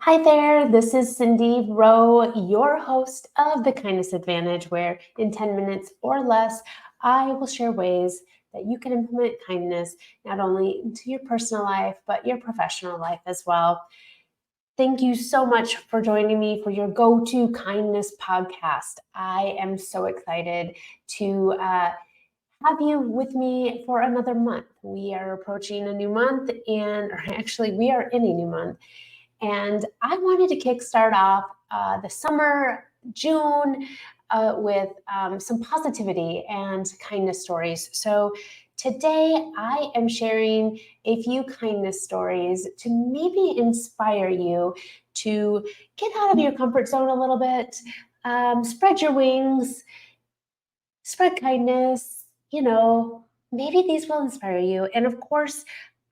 Hi there, this is Cindy Rowe, your host of The Kindness Advantage, where in 10 minutes or less, I will share ways that you can implement kindness not only into your personal life, but your professional life as well. Thank you so much for joining me for your Go To Kindness podcast. I am so excited to have you with me for another month. We are approaching a new month, or actually, we are in a new month. And I wanted to kickstart off the summer, June, with some positivity and kindness stories. So today I am sharing a few kindness stories to maybe inspire you to get out of your comfort zone a little bit, spread your wings, spread kindness, maybe these will inspire you. And of course,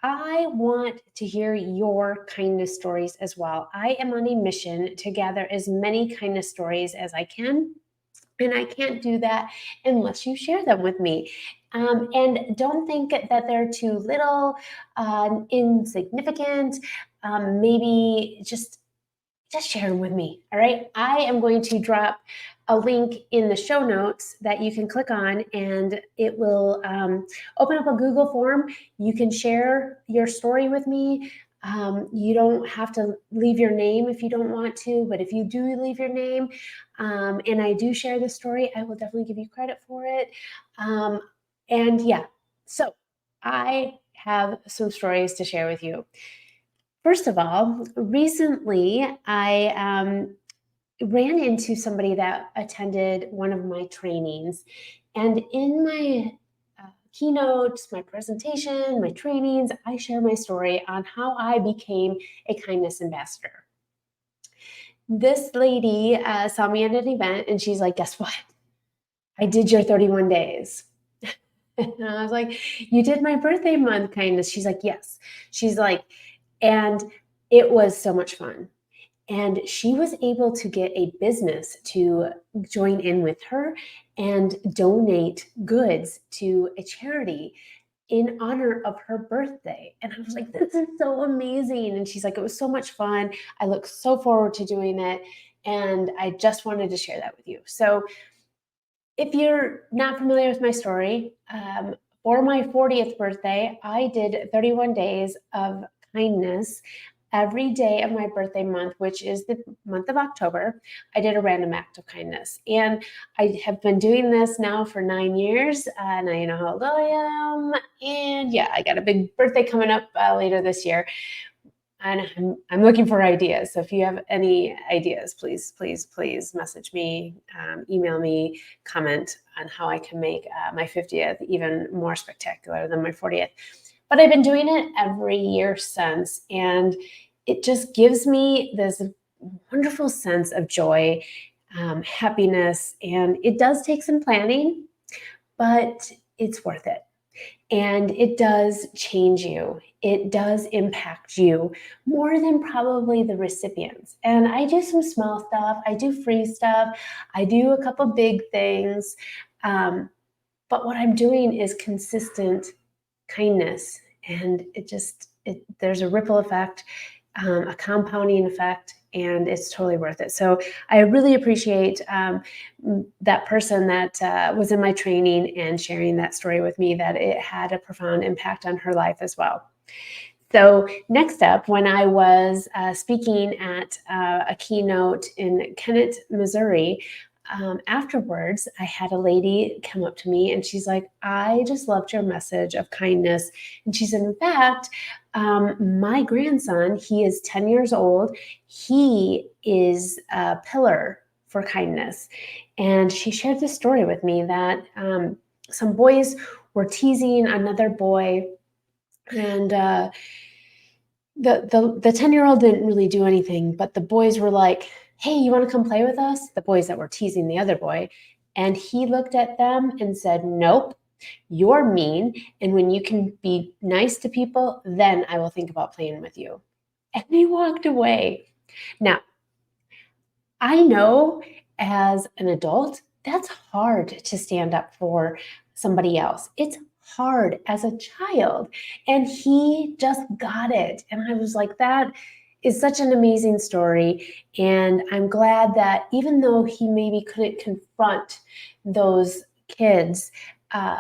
I want to hear your kindness stories as well. I am on a mission to gather as many kindness stories as I can. And I can't do that unless you share them with me. And don't think that they're too little, insignificant. Maybe just share them with me. All right. I am going to drop a link in the show notes that you can click on, and it will open up a Google form. You can share your story with me. You don't have to leave your name if you don't want to, but if you do leave your name and I do share the story, I will definitely give you credit for it. And yeah, so I have some stories to share with you. First of all, recently I ran into somebody that attended one of my trainings. And in my keynotes, my presentation, my trainings, I share my story on how I became a kindness ambassador. This lady saw me at an event and she's like, guess what? I did your 31 days. And I was like, you did my birthday month kindness. She's like, yes. She's like, and it was so much fun. And she was able to get a business to join in with her and donate goods to a charity in honor of her birthday. And I was like, this is so amazing. And she's like, it was so much fun. I look so forward to doing it. And I just wanted to share that with you. So if you're not familiar with my story, for my 40th birthday, I did 31 days of kindness. Every day of my birthday month, which is the month of October, I did a random act of kindness. And I have been doing this now for 9 years. Now you know how old I am. And yeah, I got a big birthday coming up later this year. And I'm looking for ideas. So if you have any ideas, please message me, email me, comment on how I can make my 50th even more spectacular than my 40th. But I've been doing it every year since, and it just gives me this wonderful sense of joy, happiness, and it does take some planning, but it's worth it. And it does change you. It does impact you more than probably the recipients. And I do some small stuff. I do free stuff. I do a couple big things. But what I'm doing is consistent kindness. And there's a ripple effect, a compounding effect, and it's totally worth it. So I really appreciate that person that was in my training and sharing that story with me, that it had a profound impact on her life as well. So next up, when I was speaking at a keynote in Kennett, Missouri, afterwards, I had a lady come up to me and she's like, I just loved your message of kindness. And she said, in fact, my grandson, he is 10 years old. He is a pillar for kindness. And she shared this story with me that some boys were teasing another boy, and the 10-year-old didn't really do anything, but the boys were like, hey, you want to come play with us? The boys that were teasing the other boy. And he looked at them and said, nope, you're mean. And when you can be nice to people, then I will think about playing with you. And he walked away. Now, I know as an adult, that's hard to stand up for somebody else. It's hard as a child. And he just got it. And I was like, that is such an amazing story. And I'm glad that even though he maybe couldn't confront those kids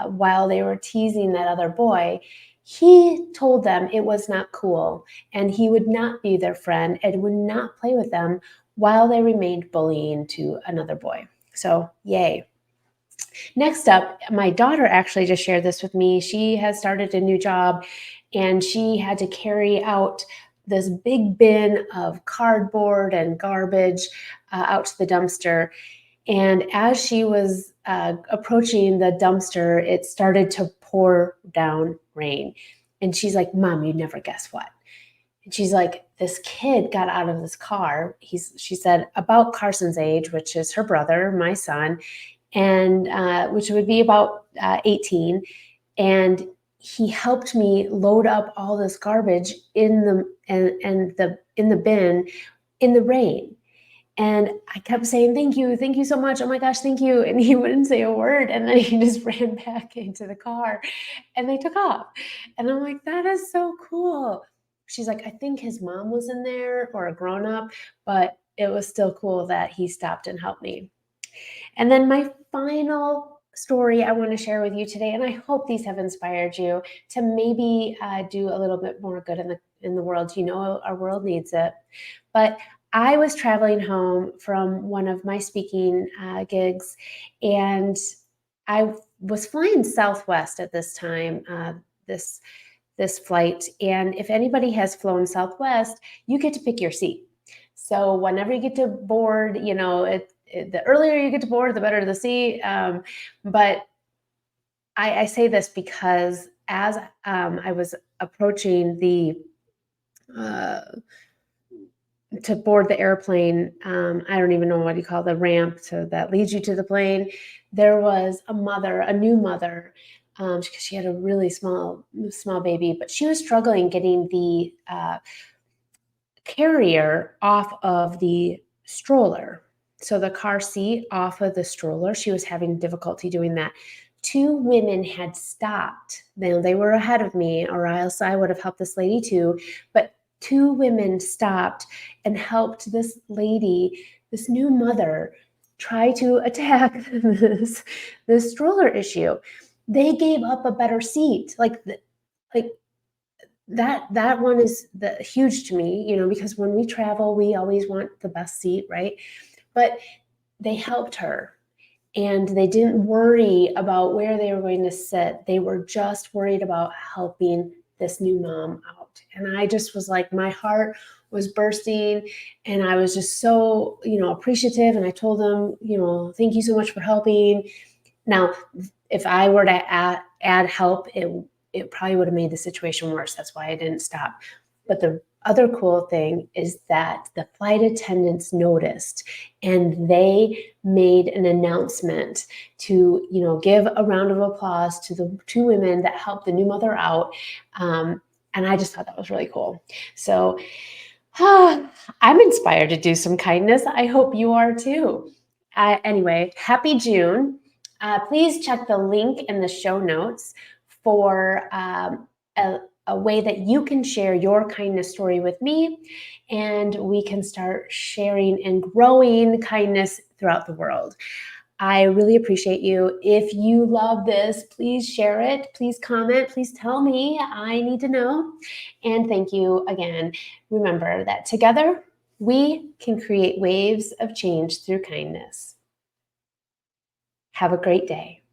while they were teasing that other boy, he told them it was not cool and he would not be their friend and would not play with them while they remained bullying to another boy. So, yay. Next up, my daughter actually just shared this with me. She has started a new job and she had to carry out this big bin of cardboard and garbage out to the dumpster. And as she was approaching the dumpster, it started to pour down rain. And she's like, Mom, you'd never guess what. And she's like, this kid got out of this car. She said, about Carson's age, which is her brother, my son, and which would be about 18. And he helped me load up all this garbage in the bin in the rain. And I kept saying, thank you so much. Oh my gosh, thank you. And he wouldn't say a word. And then he just ran back into the car and they took off. And I'm like, that is so cool. She's like, I think his mom was in there or a grown up, but it was still cool that he stopped and helped me. And then my final story I want to share with you today, and I hope these have inspired you to maybe do a little bit more good in the world. You know, our world needs it. But I was traveling home from one of my speaking gigs, and I was flying Southwest at this time. This flight, and if anybody has flown Southwest, you get to pick your seat. So whenever you get to board, you know, the earlier you get to board, the better the seat. But I say this because as I was approaching uh, to board the airplane, I don't even know what you call the ramp that leads you to the plane. There was a new mother, because she had a really small baby, but she was struggling getting the carrier off of the stroller. So the car seat off of the stroller, she was having difficulty doing that. Two women had stopped. Now they were ahead of me, or else I would have helped this lady too. But two women stopped and helped this lady, this new mother, try to attack this stroller issue. They gave up a better seat. Like that one is huge to me, you know, because when we travel, we always want the best seat, right? But they helped her and they didn't worry about where they were going to sit. They were just worried about helping this new mom out. And I just was like, my heart was bursting and I was just so, you know, appreciative. And I told them, you know, thank you so much for helping. Now, if I were to add help, it probably would have made the situation worse. That's why I didn't stop. But the other cool thing is that the flight attendants noticed and they made an announcement to, you know, give a round of applause to the two women that helped the new mother out. And I just thought that was really cool. So I'm inspired to do some kindness. I hope you are too. Anyway, happy June. Please check the link in the show notes for a way that you can share your kindness story with me, and we can start sharing and growing kindness throughout the world. I really appreciate you. If you love this, please share it. Please comment. Please tell me. I need to know. And thank you again. Remember that together we can create waves of change through kindness. Have a great day.